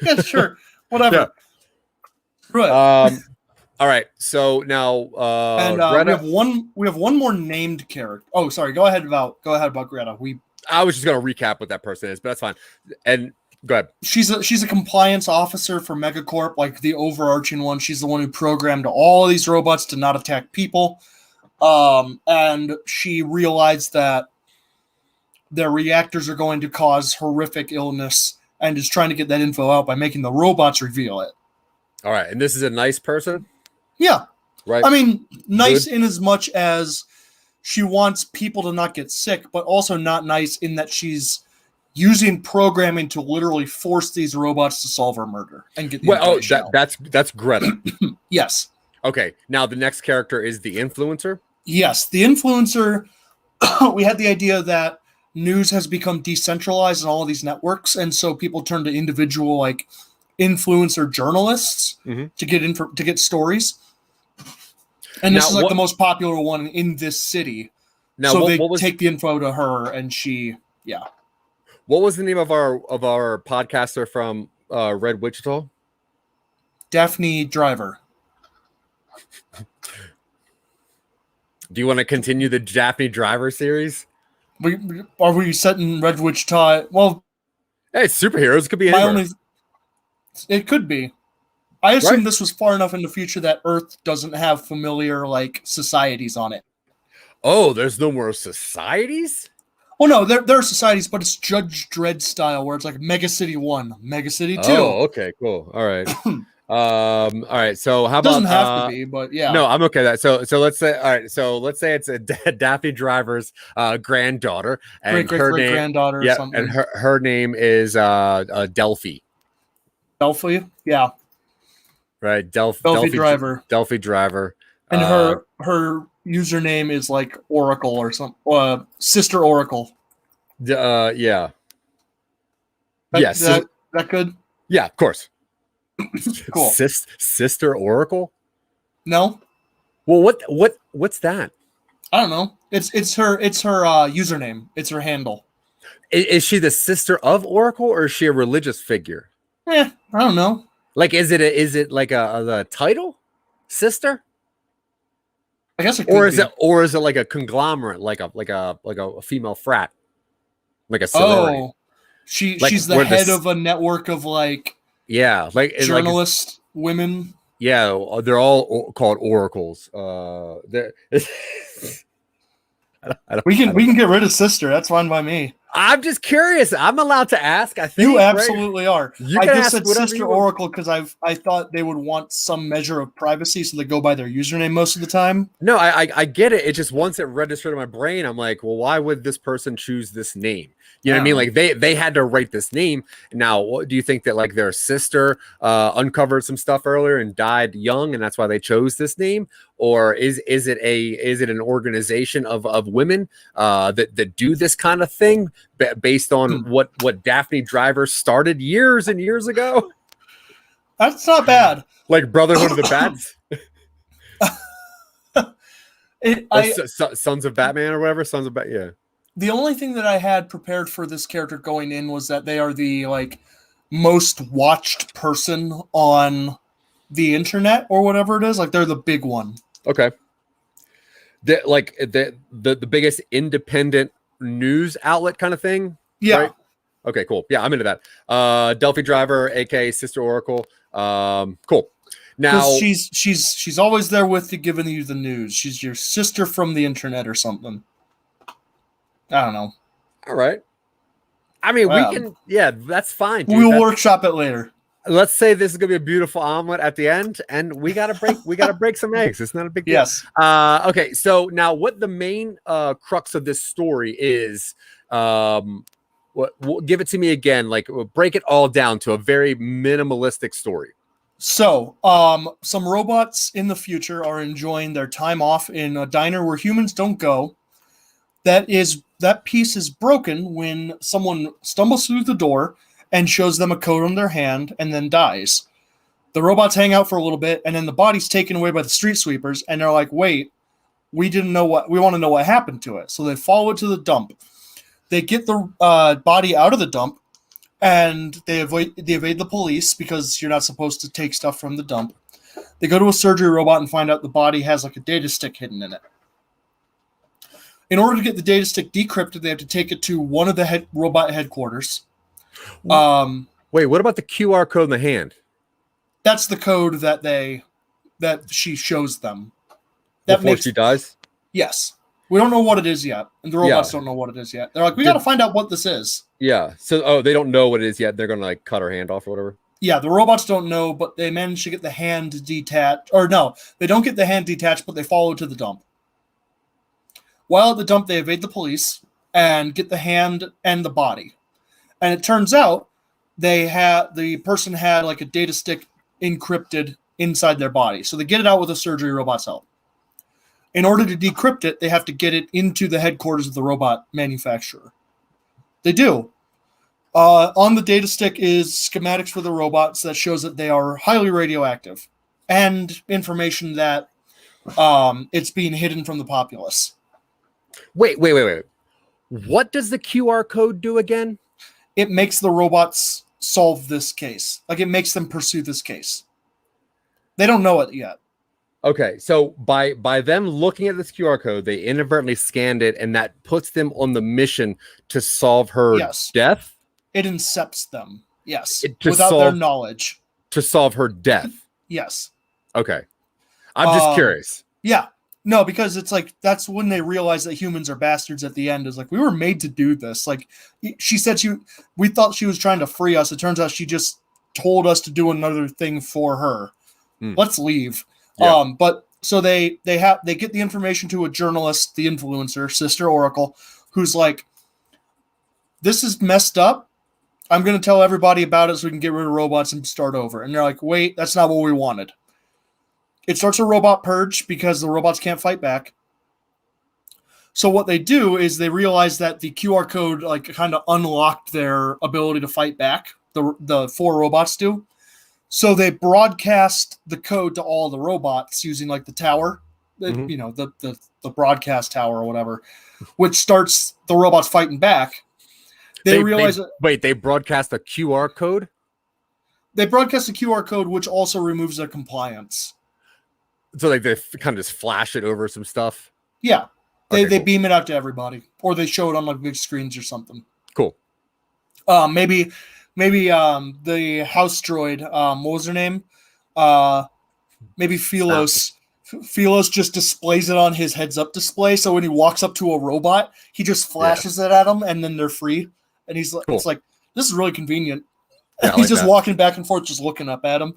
Yeah, sure. Whatever. Yeah. Right. All right. So now Greta... we have one more named character. Oh, sorry. Go ahead about Greta. I was just gonna recap what that person is, but that's fine. And go ahead. She's a compliance officer for Megacorp, like the overarching one. She's the one who programmed all of these robots to not attack people. And she realized that their reactors are going to cause horrific illness, and is trying to get that info out by making the robots reveal it. All right, and this is a nice person? Yeah. Right. I mean, nice in as much as she wants people to not get sick, but also not nice in that she's using programming to literally force these robots to solve her murder and get the information out. That's Greta. Yes. Okay, now the next character is the influencer? Yes, the influencer, we had the idea that news has become decentralized in all of these networks, and so people turn to individual like influencer journalists to get stories. And this is like the most popular one in this city. Now, so they take the info to her, and she, yeah. What was the name of our podcaster from Red Wichita? Daphne Driver. Do you want to continue the Daphne Driver series? Are we set in Red Wichita? Well, hey, it's superheroes. It could be anywhere. It could be. I assume this was far enough in the future that Earth doesn't have familiar like societies on it. Oh, there's no more societies? Well, no, there are societies, but it's Judge Dredd style, where it's like Mega City 1, Mega City 2. Oh, okay, cool. All right. All right. So how about? Doesn't have to be, but yeah. No, I'm okay with that. So let's say, all right. So let's say it's a Daphne Driver's granddaughter, and great granddaughter. Yeah, or something. and her name is Delphi. Delphi, yeah. Right, Delphi Driver. Delphi Driver. And her username is like Oracle or something. Sister Oracle. Yeah. Yes. That good? Yeah, of course. Cool. Sister Oracle? No. Well, what's that? I don't know. It's her username. It's her handle. Is she the sister of Oracle, or is she a religious figure? I don't know. Like, is it like a title, sister? I guess it could be. Or is it like a conglomerate, like a female frat, like a sorority? Oh, she's the head of a network of like journalist women. Yeah, they're all called oracles. We can get rid of sister. That's fine by me. I'm just curious. I'm allowed to ask. I think You absolutely are. You I can just ask said whatever Sister you want. Oracle because I thought they would want some measure of privacy, so they go by their username most of the time. No, I get it. It just once it registered in my brain, I'm like, well, why would this person choose this name? You know what I mean? Like they had to write this name. Now, what do you think that like their sister uncovered some stuff earlier and died young, and that's why they chose this name? Or is it an organization of women that do this kind of thing based on what Daphne Driver started years and years ago? That's not bad. Like Brotherhood of the Bats? Sons of Batman or whatever. Sons of Batman. Yeah. The only thing that I had prepared for this character going in was that they are the like most watched person on the internet or whatever it is. Like they're the big one. Okay. The biggest independent news outlet kind of thing. Yeah. Right? Okay, cool. Yeah, I'm into that. Delphi Driver, aka Sister Oracle. Cool. Now she's always there with you, giving you the news. She's your sister from the internet or something. I don't know. All right. I mean, we can. Yeah, that's fine. Dude. We'll workshop it later. Let's say this is gonna be a beautiful omelet at the end, and we gotta break some eggs. It's not a big deal. Yes. Okay. So now, what the main crux of this story is? Give it to me again. Like, break it all down to a very minimalistic story. So, some robots in the future are enjoying their time off in a diner where humans don't go. That piece is broken when someone stumbles through the door and shows them a code on their hand and then dies. The robots hang out for a little bit, and then the body's taken away by the street sweepers, and they're like, wait, we want to know what happened to it. So they follow it to the dump. They get the body out of the dump, and they evade the police because you're not supposed to take stuff from the dump. They go to a surgery robot and find out the body has like a data stick hidden in it. In order to get the data stick decrypted, they have to take it to one of the robot headquarters. Wait, what about the QR code in the hand? That's the code that she shows them. Before she dies? Yes. We don't know what it is yet, and the robots don't know what it is yet. They're like, we got to find out what this is. Yeah. So, they don't know what it is yet. They're going to like cut her hand off or whatever. Yeah, the robots don't know, but they manage to get the hand detached. Or no, they don't get the hand detached, but they follow to the dump. While at the dump, they evade the police and get the hand and the body. And it turns out the person had like a data stick encrypted inside their body. So they get it out with a surgery robot's help. In order to decrypt it, they have to get it into the headquarters of the robot manufacturer. They do. On the data stick is schematics for the robots that shows that they are highly radioactive and information that it's being hidden from the populace. Wait. What does the QR code do again? It makes the robots solve this case. Like, it makes them pursue this case. They don't know it yet. Okay, so by them looking at this QR code, they inadvertently scanned it, and that puts them on the mission to solve her death? It incepts them, yes, without their knowledge. To solve her death? Yes. Okay. I'm just curious. Yeah. No, because it's like, that's when they realize that humans are bastards at the end. Is like, we were made to do this. Like, she said we thought she was trying to free us. It turns out she just told us to do another thing for her. Let's leave. Yeah. But so they get the information to a journalist, the influencer, Sister Oracle, who's like, this is messed up. I'm going to tell everybody about it so we can get rid of robots and start over. And they're like, wait, that's not what we wanted. It starts a robot purge because the robots can't fight back. So what they do is they realize that the QR code like kind of unlocked their ability to fight back. The 4 robots do. So they broadcast the code to all the robots using like the tower, the broadcast tower or whatever, which starts the robots fighting back. They broadcast a QR code? They broadcast a QR code, which also removes their compliance. So like they kind of just flash it over some stuff? Yeah. They beam it out to everybody, or they show it on like big screens or something. Cool. Maybe the house droid, what was her name? Maybe Philos. Philos just displays it on his heads-up display, so when he walks up to a robot, he just flashes it at them, and then they're free. And he's like, it's like, this is really convenient. Yeah, He's just walking back and forth, just looking up at him.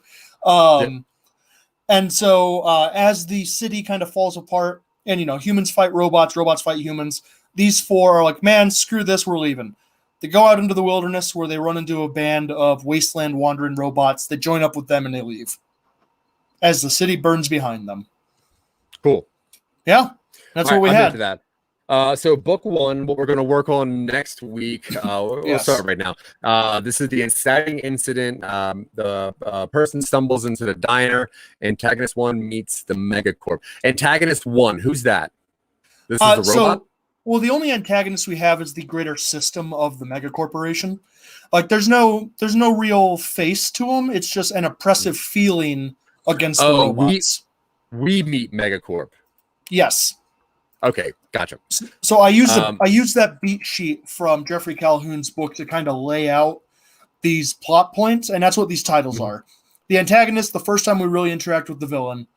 And so as the city kind of falls apart, and humans fight robots, robots fight humans, these four are like, man, screw this, we're leaving. They go out into the wilderness where they run into a band of wasteland wandering robots. They join up with them and they leave as the city burns behind them. Cool. Yeah, that's what we had. Into that. So book 1, what we're going to work on next week, we'll start right now. This is the inciting incident. The person stumbles into the diner. Antagonist 1 meets the Megacorp. Antagonist 1, who's that? This is the robot? Well, the only antagonist we have is the greater system of the Megacorporation. Like, there's no real face to him. It's just an oppressive feeling against the robots. We meet Megacorp. Yes. Okay, gotcha. So I used that beat sheet from Jeffrey Calhoun's book to kind of lay out these plot points, and that's what these titles are. The antagonist, the first time we really interact with the villain.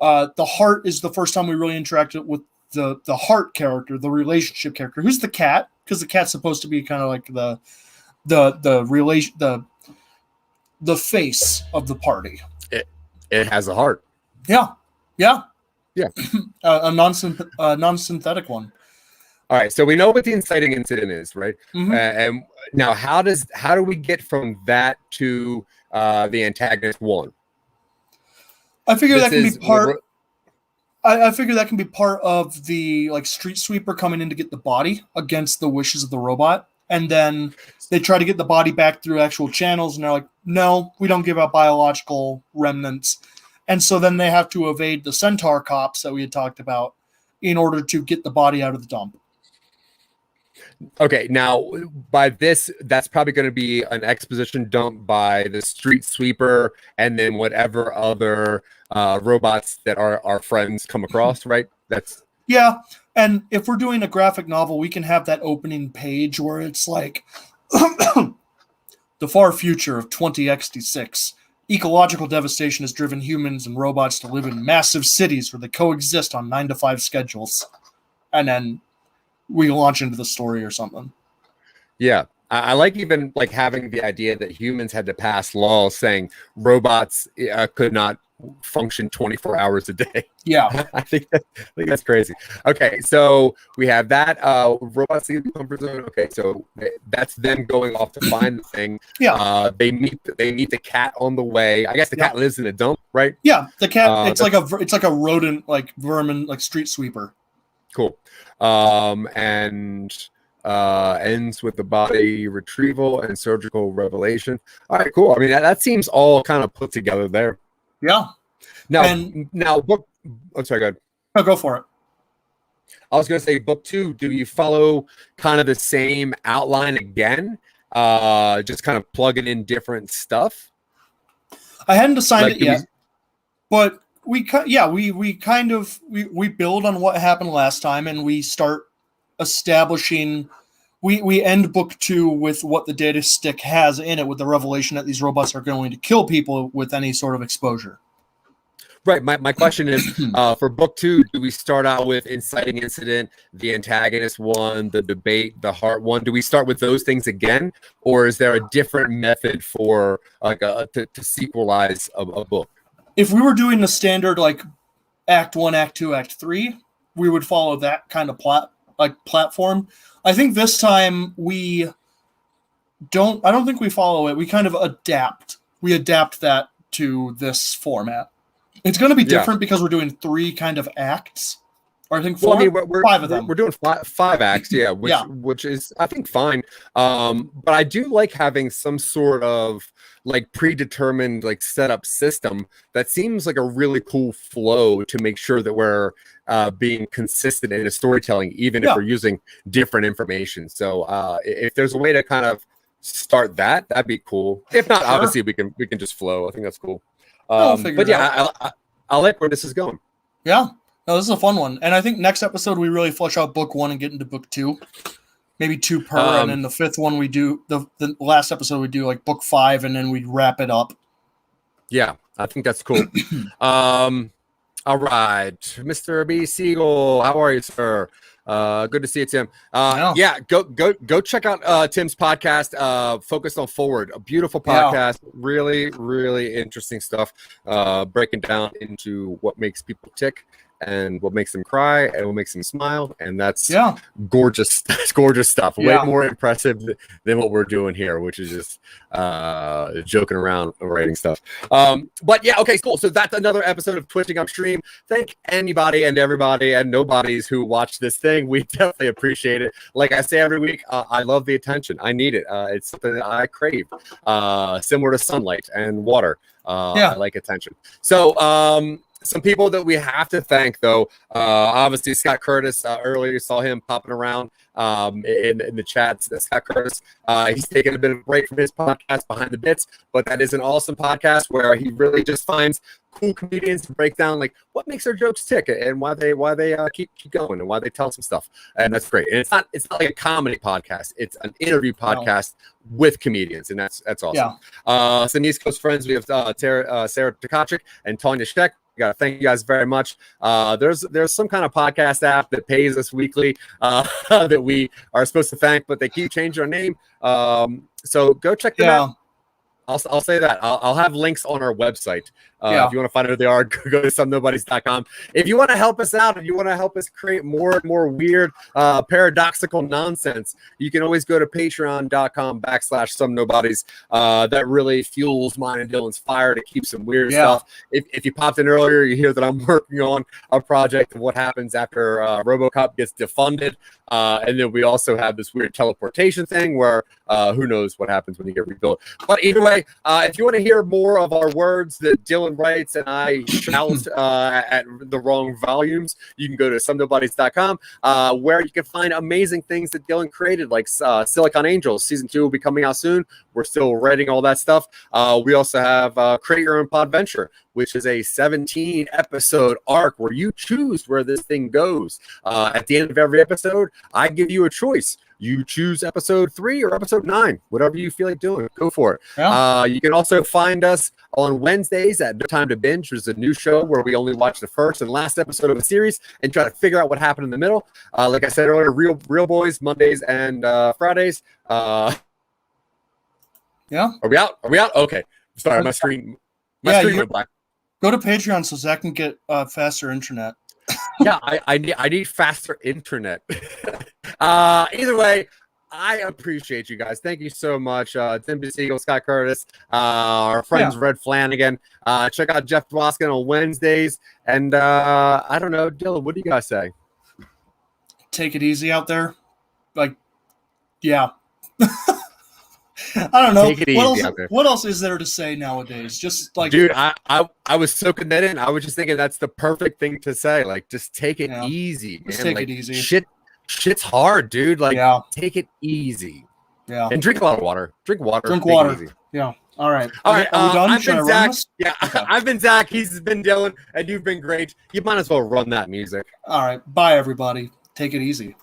The heart is the first time we really interacted with the heart character, the relationship character. Who's the cat? Because the cat's supposed to be kind of like the face of the party. It has a heart. Yeah. A non-synthetic one. All right, so we know what the inciting incident is, right? And now, how do we get from that to the antagonist 1? I figure that can be part. I figure that can be part of the street sweeper coming in to get the body against the wishes of the robot, and then they try to get the body back through actual channels, and they're like, "No, we don't give out biological remnants." And so then they have to evade the Centaur cops that we had talked about in order to get the body out of the dump. Okay, now by this, that's probably going to be an exposition dump by the street sweeper and then whatever other robots that our friends come across, right? Yeah, and if we're doing a graphic novel, we can have that opening page where it's like the far future of 2066. Ecological devastation has driven humans and robots to live in massive cities where they coexist on 9-to-5 schedules. And then we launch into the story or something. Yeah. I like even having the idea that humans had to pass laws saying robots could not function 24 hours a day. Yeah. I think that's crazy. Okay, so we have that robots leave the comfort zone. Okay, so that's them going off to find the thing. Yeah. They meet the cat on the way. I guess the cat lives in a dump, right? Yeah, the cat it's like a rodent, vermin, street sweeper. Cool. And ends with the body retrieval and surgical revelation. All right, cool. I mean, that seems all kind of put together there. Yeah. Now, book. I'm sorry, go ahead. No, go for it. I was going to say, book 2. Do you follow kind of the same outline again? Just kind of plugging in different stuff. I hadn't decided it yet, but we build on what happened last time, and we start establishing. We end book 2 with what the data stick has in it, with the revelation that these robots are going to kill people with any sort of exposure. Right. My question is, for book 2, do we start out with inciting incident, the antagonist 1, the debate, the heart 1? Do we start with those things again, or is there a different method for to sequelize a book? If we were doing the standard Act 1, Act 2, Act 3, we would follow that kind of platform. I think this time I don't think we follow it. We kind of adapt. We adapt that to this format. It's going to be different because we're doing 3 kind of acts. Or I think 4, we're 5 of them. We're doing 5 acts, yeah, which is, I think, fine. But I do like having some sort of predetermined setup system that seems like a really cool flow to make sure that we're being consistent in a storytelling, even if we're using different information. So if there's a way to kind of start that'd be cool. If not, obviously we can just flow. I think that's cool. But yeah, I like where this is going. Yeah, no, this is a fun one, and I think next episode we really flesh out book 1 and get into book 2, maybe 2 per, and then the 5th one we do the last episode we do book 5, and then we wrap it up. Yeah, I think that's cool. All right, Mr. B. Siegel, how are you, sir? Good to see you, Tim. Yeah, go check out Tim's podcast, Focused on Forward. A beautiful podcast, really, really interesting stuff, breaking down into what makes people tick and what makes them cry and what makes them smile, and that's gorgeous. That's gorgeous stuff. Way more impressive than what we're doing here, which is just joking around writing stuff. But yeah, okay, cool. So that's another episode of Twitching UpStream. Thank anybody and everybody and nobodies who watch this thing. We definitely appreciate it. Like I say every week, I love the attention. I need it. It's something that I crave. Similar to sunlight and water. I like attention. So some people that we have to thank, though, obviously Scott Curtis. Earlier, you saw him popping around in the chats. Scott Curtis, he's taking a bit of a break from his podcast, Behind the Bits, but that is an awesome podcast where he really just finds cool comedians to break down like what makes their jokes tick and why they keep going and why they tell some stuff, and that's great. And it's not like a comedy podcast; it's an interview podcast with comedians, and that's awesome. Some East Coast friends, we have Sarah Takacic and Tanya Sheck. Gotta thank you guys very much. There's some kind of podcast app that pays us weekly that we are supposed to thank, but they keep changing our name. So go check them out. I'll say that. I'll have links on our website. If you want to find out who they are, go to somenobodies.com. If you want to help us out and you want to help us create more and more weird, paradoxical nonsense, you can always go to patreon.com/somenobodies. That really fuels mine and Dylan's fire to keep some weird stuff. If you popped in earlier, you hear that I'm working on a project of what happens after RoboCop gets defunded. And then we also have this weird teleportation thing where who knows what happens when you get rebuilt. But either way, if you want to hear more of our words that Dylan writes and I shout at the wrong volumes, you can go to somenobodies.com where you can find amazing things that Dylan created, like Silicon Angels. Season 2 will be coming out soon. We're still writing all that stuff. We also have Create Your Own Podventure, which is a 17-episode arc where you choose where this thing goes. At the end of every episode, I give you a choice. You choose episode 3 or episode 9, whatever you feel like doing. Go for it. You can also find us on Wednesdays at No Time to Binge, which is a new show where we only watch the first and last episode of a series and try to figure out what happened in the middle. Like I said earlier, Real Boys, Mondays and Fridays. Are we out? Okay. Sorry, my screen went black. Go to Patreon so Zach can get faster internet. I need faster internet. Either way, I appreciate you guys. Thank you so much. Tim Siegel, Scott Curtis, our friends Red Flanagan. Check out Jeff Dwoskin on Wednesdays. And I don't know, Dylan, what do you guys say? Take it easy out there. I don't know. What else is there to say nowadays? Just like, dude, I was soaking that in. I was just thinking that's the perfect thing to say. Like, just take it easy, man. Just take it easy. Shit's hard, dude. Like, take it easy. Yeah. And drink a lot of water. Drink water. Drink water. Yeah. All right. All right. Are we done? I've been Zach. Yeah. Okay. I've been Zach. He's been Dylan, and you've been great. You might as well run that music. All right. Bye, everybody. Take it easy.